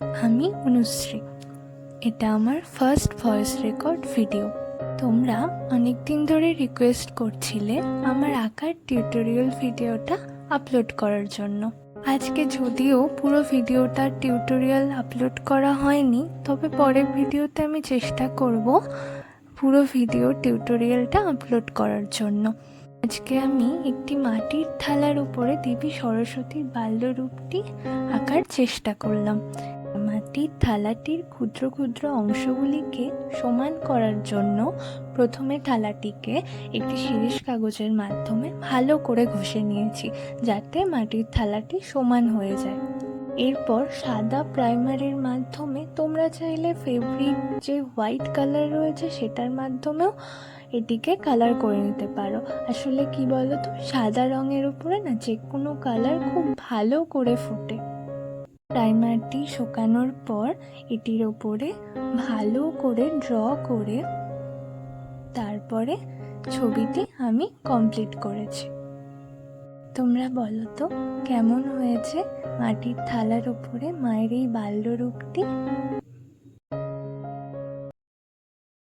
আমি অনুশ্রী। এটা আমার ফার্স্ট ভয়েস রেকর্ড ভিডিও। তোমরা অনেক দিন ধরে রিকোয়েস্ট করছিলে আমার আঁকার টিউটোরিয়াল ভিডিওটা আপলোড করার জন্য। আজকে যদিও পুরো ভিডিওটার টিউটোরিয়াল আপলোড করা হয়নি, তবে পরের ভিডিওতে আমি চেষ্টা করব পুরো ভিডিও টিউটোরিয়ালটা আপলোড করার জন্য। আজকে আমি একটি মাটির থালার উপরে দেবী সরস্বতীর বাল্যরূপটি আঁকার চেষ্টা করলাম। মাটির থালাটির ক্ষুদ্র ক্ষুদ্র অংশগুলিকে সমান করার জন্য প্রথমে থালাটিকে একটি শিরিষ কাগজের মাধ্যমে ভালো করে ঘষে নিয়েছি, যাতে মাটির থালাটি সমান হয়ে যায়। এরপর সাদা প্রাইমারের মাধ্যমে, তোমরা চাইলে ফেব্রিক যে হোয়াইট কালার রয়েছে সেটার মাধ্যমেও এটিকে কালার করে নিতে পারো। আসলে কি বলো তো, সাদা রঙের উপরে না যে কোনো কালার খুব ভালো করে ফোটে। প্রাইমারটি শুকানোর পর এটির ওপরে ভালো করে ড্র করে তারপরে ছবিটি আমি কমপ্লিট করেছি। তোমরা বলো তো কেমন হয়েছে মাটির থালার উপরে মায়ের এই বাল্যরূপটি?